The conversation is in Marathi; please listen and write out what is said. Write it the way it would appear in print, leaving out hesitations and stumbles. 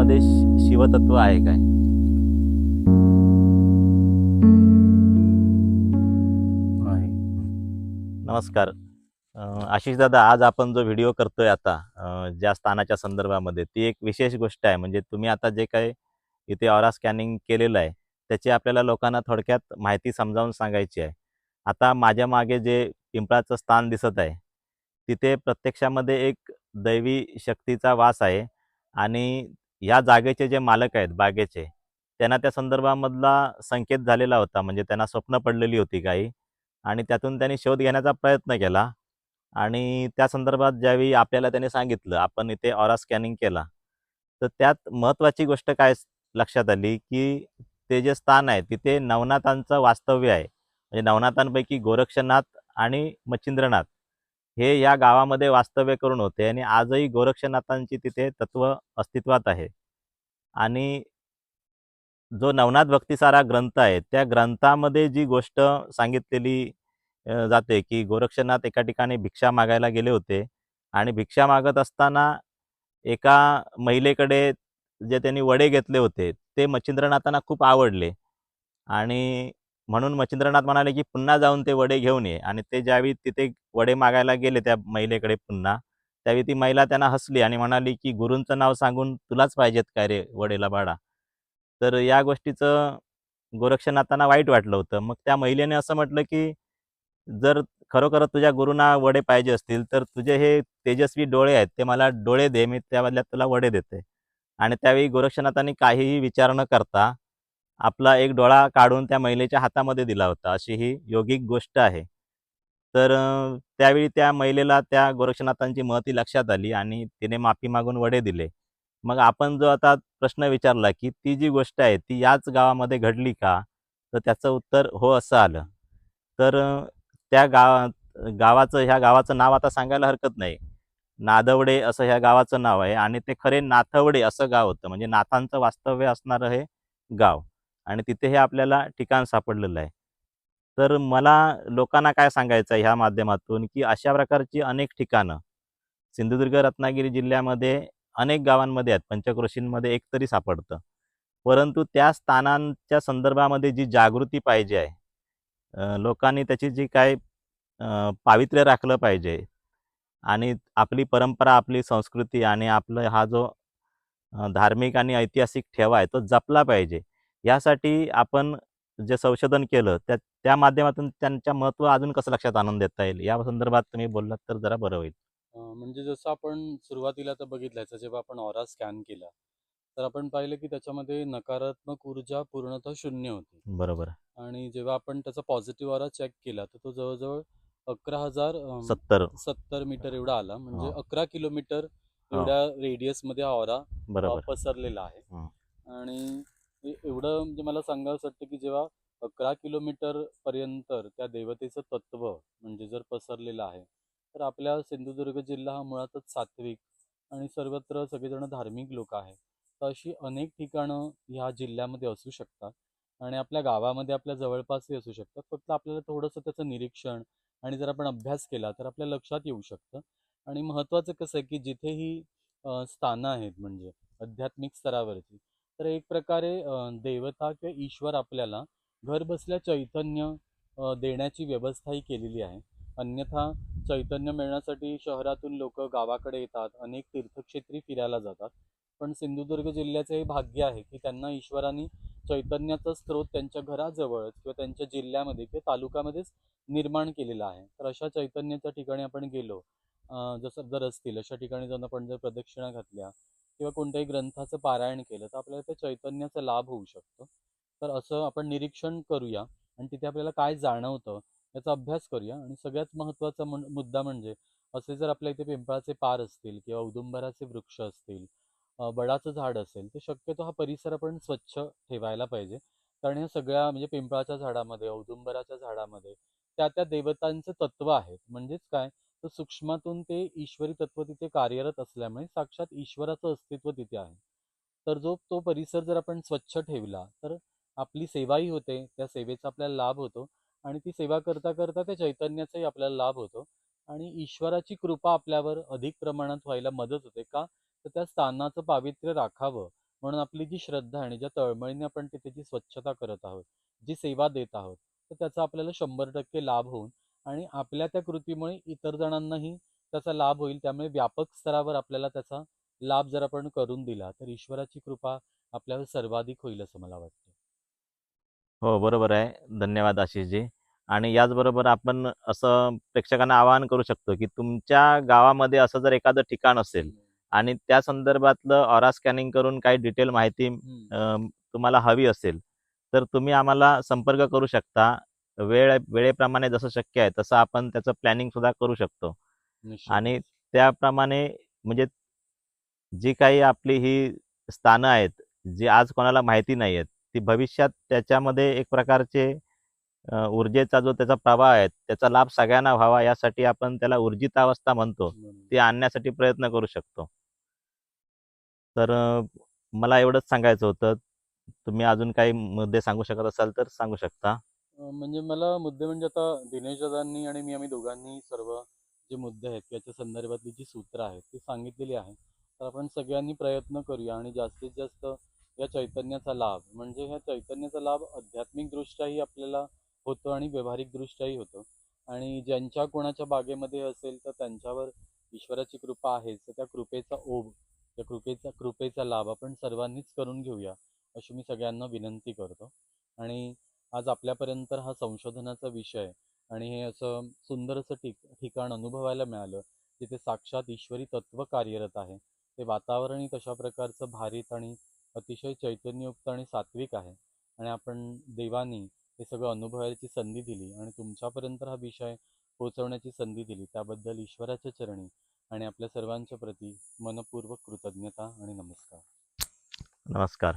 गावामध्ये शिवतत्व आहे काय? आहे. नमस्कार. आशिष दादा, आज आपण जो व्हिडिओ करतोय आता ज्या स्थानाच्या संदर्भामध्ये, ती एक विशेष गोष्ट आहे. म्हणजे तुम्ही आता जे काही इथे ऑरा स्कॅनिंग केलेलं आहे, त्याची आपल्याला लोकांना थोडक्यात माहिती समजावून सांगायची आहे. आता माझ्या मागे जे पिंपळाचं स्थान दिसत आहे, तिथे प्रत्यक्षामध्ये एक दैवी शक्तीचा वास आहे आणि या जागेचे जे मालक आहेत बागेचे, त्यांना त्या संदर्भामधला संकेत झालेला होता. म्हणजे त्यांना स्वप्न पडलेली होती काही आणि त्यातून त्यांनी शोध घेण्याचा प्रयत्न केला आणि त्या संदर्भात ज्यावेळी आपल्याला त्याने सांगितलं, आपण इथे ऑरा स्कॅनिंग केला, तर त्यात महत्त्वाची गोष्ट काय लक्षात आली, की ते जे स्थान आहे तिथे नवनाथांचं वास्तव्य आहे. म्हणजे नवनाथांपैकी गोरक्षनाथ आणि मच्छिंद्रनाथ हे या गावामध्ये वास्तव्य करून होते आणि आजही गोरक्षनाथांची तिथे तत्व अस्तित्वात आहे. आणि जो नवनाथ भक्तिसारा ग्रंथ आहे, त्या ग्रंथामध्ये जी गोष्ट सांगितलेली जाते, की गोरक्षनाथ एका ठिकाणी भिक्षा मागायला गेले होते आणि भिक्षा मागत असताना एका महिलेकडे जे त्यांनी वडे घेतले होते, ते मच्छिंद्रनाथांना खूप आवडले आणि म्हणून मच्छिंद्रनाथ म्हणाले, की पुन्हा जाऊन ते वडे घेऊन ये. आणि ते ज्यावेळी तिथे वडे मागायला गेले त्या महिलेकडे पुन्हा, त्यावेळी ती महिला त्यांना हसली आणि म्हणाली, की "गुरूंचं नाव सांगून तुलाच पाहिजेत काय रे वडेला बाळा?" तर या गोष्टीचं गोरक्षनाथांना वाईट वाटलं होतं. मग त्या महिलेने असं म्हटलं, की "जर खरोखरच तुझ्या गुरूंना वडे पाहिजे असतील, तर तुझे हे तेजस्वी डोळे आहेत, ते मला डोळे दे, मी त्या बदल्यात तुला वडे देते." आणि त्यावेळी गोरक्षनाथांनी काहीही विचार न करता आपला एक डोळा काढून त्या महिलेच्या हातामध्ये दिला होता. अशी ही योगिक गोष्ट आहे. तर त्यावेळी त्या महिलेला त्या गोरक्षनाथांची महती लक्षात आली आणि तिने माफी मागून वडे दिले. मग आपण जो आता प्रश्न विचारला, की ती जी गोष्ट आहे ती याच गावामध्ये घडली का? तर त्याचं उत्तर हो असं आलं. तर त्या ह्या गावाचं नाव आता सांगायला हरकत नाही. नादवडे असं ह्या गावाचं नाव आहे आणि ते खरे नाथवडे असं गाव होतं. म्हणजे नाथांचं वास्तव्य असणारं हे गाव आणि तिथे हे आपल्याला ठिकाण सापडलेलं आहे. तर मला लोकांना काय सांगायचं आहे ह्या माध्यमातून, की अशा प्रकारची अनेक ठिकाणं सिंधुदुर्ग, रत्नागिरी जिल्ह्यामध्ये अनेक गावांमध्ये आहेत. पंचक्रोशींमध्ये एक तरी सापडतं. परंतु त्या स्थानांच्या संदर्भामध्ये जी जागृती पाहिजे आहे, लोकांनी त्याची जी काय पावित्र्य राखलं पाहिजे आणि आपली परंपरा, आपली संस्कृती आणि आपला हा जो धार्मिक आणि ऐतिहासिक ठेवा आहे, तो जपला पाहिजे. यासाठी आपण जे संशोधन केलं, त्या त्या माध्यमातून त्यांच्या महत्त्व अजून कसं लक्षात आणून देता येईल, या संदर्भात तुम्ही बोललात तर जरा बरं होईल. म्हणजे जसं आपण सुरुवातीला तर बघितलं जेव्हा आपण ऑरा स्कॅन केला, तर आपण पाहिलं की त्याच्यामध्ये नकारात्मक ऊर्जा पूर्णतः शून्य होती. बरोबर. आणि जेव्हा आपण त्याचा पॉझिटिव्ह ऑरा चेक केला, तर तो जवळ-जवळ 11,000 70. 70 मीटर एवढा आला. म्हणजे हो, 11 किलोमीटर हो. एवढ्या रेडियसमध्ये हा ऑरा बरोबर. पसरलेला आहे. हं. आणि एवढं म्हणजे मला सांगावसं वाटतं की जेव्हा 11 किलोमीटर पर्यंत त्या देवतेचं तत्व म्हणजे जर पसरलेलं आहे, तर आपल्या सिंधुदुर्ग जिल्हा हा मुळातच सात्विक आणि सर्वत्र सगळेजण धार्मिक लोक आहेत. तर अशी अनेक ठिकाणं ह्या जिल्ह्यामध्ये असू शकतात आणि आपल्या गावामध्ये आपल्या जवळपासही असू शकतात. फक्त आपल्याला थोडंसं त्याचं निरीक्षण आणि जर आपण अभ्यास केला तर आपल्या लक्षात येऊ शकतं. आणि महत्त्वाचं कसं आहे की जिथे ही स्थानं आहेत म्हणजे आध्यात्मिक स्तरावरची, तर एक प्रकारे देवता किंवा ईश्वर आपल्याला घरबसल्या चैतन्य देण्याची व्यवस्थाही केलेली आहे. अन्यथा चैतन्य मिळण्यासाठी शहरातून लोक गावाकडे येतात, अनेक तीर्थक्षेत्री फिरायला जातात. पण सिंधुदुर्ग जिल्ह्याचे हे भाग्य आहे की त्यांना ईश्वराने चैतन्याचा स्रोत त्यांच्या घराजवळच किंवा त्यांच्या जिल्ह्यामध्ये किंवा तालुक्यामध्येच निर्माण केलेला आहे. तर अशा चैतन्याच्या ठिकाणी आपण गेलो, जसं जर असतील अशा ठिकाणी जाऊन आपण जर प्रदक्षिणा घातल्या किंवा कोणत्याही ग्रंथाचं पारायण केलं, तर आपल्याला त्या चैतन्याचा लाभ होऊ शकतो. तर असं आपण निरीक्षण करूया आणि तिथे आपल्याला काय जाणवतं याचा अभ्यास करूया. आणि सगळ्यात महत्त्वाचा मुद्दा म्हणजे असे जर आपल्या इथे पिंपळाचे पार असतील किंवा औदुंबराचे वृक्ष असतील, बडाचं झाड असेल, तर शक्यतो हा परिसर आपण स्वच्छ ठेवायला पाहिजे. कारण या सगळ्या म्हणजे पिंपळाच्या झाडामध्ये, औदुंबराच्या झाडामध्ये त्या त्या देवतांचं तत्व आहे. म्हणजेच काय, तर सूक्ष्मातून ते ईश्वरी तत्व तिथे कार्यरत असल्यामुळे साक्षात ईश्वराचं अस्तित्व तिथे आहे. तर तो परिसर जर आपण स्वच्छ ठेवला, तर आपली सेवाही होते, त्या सेवेचा आपल्याला लाभ होतो आणि ती सेवा करता करता त्या चैतन्याचाही आपल्याला लाभ होतो आणि ईश्वराची कृपा आपल्यावर अधिक प्रमाणात व्हायला मदत होते. का? तर त्या स्थानाचं पावित्र्य राखावं म्हणून आपली जी श्रद्धा आहे आणि ज्या तळमळीने आपण तिथे जी स्वच्छता करत आहोत, जी सेवा देत आहोत, तर त्याचा आपल्याला 100% लाभ होऊन आणि आपल्या त्या कृतीमुळे इतर जणांनाही त्याचा लाभ होईल. त्यामुळे व्यापक स्तरावर आपल्याला त्याचा लाभ जर आपण करून दिला, तर ईश्वराची कृपा आपल्यावर सर्वाधिक होईल असं मला वाटतं. हो, बरोबर आहे. धन्यवाद आशिषजी. आणि याचबरोबर आपण असं प्रेक्षकांना आवाहन करू शकतो, की तुमच्या गावामध्ये असं जर एखादं ठिकाण असेल हम्म. आणि त्या संदर्भातलं ऑरा स्कॅनिंग करून काही डिटेल माहिती तुम्हाला हवी असेल, तर तुम्ही आम्हाला संपर्क करू शकता. वेळेप्रमाणे जसं शक्य आहे तसं आपण त्याचं प्लॅनिंगसुद्धा करू शकतो. आणि निश्चितच. त्याप्रमाणे म्हणजे जी काही आपली ही स्थानं आहेत, जी आज कोणाला माहिती नाही आहेत, ती भविष्यात त्याच्यामध्ये एक प्रकारचे ऊर्जेचा जो त्याचा प्रवाह आहे, त्याचा लाभ सगळ्यांना व्हावा यासाठी आपण त्याला ऊर्जित अवस्था म्हणतो, म्हणून. ती आणण्यासाठी प्रयत्न करू शकतो. तर मला एवढंच सांगायचं होतं. तुम्ही अजून काही मुद्दे सांगू शकत असाल तर सांगू शकता. म्हणजे मला मुद्दे म्हणजे आता दिनेश दादांनी आणि मी आम्ही दोघांनी सर्व जे मुद्दे आहेत याच्या संदर्भातली जी सूत्र आहेत ती सांगितलेली आहे. तर आपण सगळ्यांनी प्रयत्न करूया आणि जास्तीत जास्त या चैतन्याचा लाभ म्हणजे ह्या चैतन्याचा लाभ आध्यात्मिकदृष्ट्याही आपल्याला होतो आणि व्यावहारिकदृष्ट्याही होतो. आणि ज्यांच्या कोणाच्या बागेमध्ये असेल तर त्यांच्यावर ईश्वराची कृपा आहेच. तर त्या कृपेचा ओघ, त्या कृपेचा लाभ आपण सर्वांनीच करून घेऊया अशी मी सगळ्यांना विनंती करतो. आणि आज आपल्यापर्यंत हा संशोधनाचा विषय आणि हे असं सुंदर असं ठिकाण अनुभवायला मिळालं जिथे साक्षात ईश्वरी तत्व कार्यरत आहे. ते वातावरणही तशा प्रकारचं भारीत आणि अतिशय चैतन्ययुक्त आणि सात्विक आहे. आणि आपण देवानी हे सगळं अनुभवायची संधी दिली आणि तुमच्यापर्यंत हा विषय पोहोचवण्याची संधी दिली त्याबद्दल ईश्वराच्या चरणी आणि आपल्या सर्वांच्या प्रती मनपूर्वक कृतज्ञता आणि नमस्कार. नमस्कार.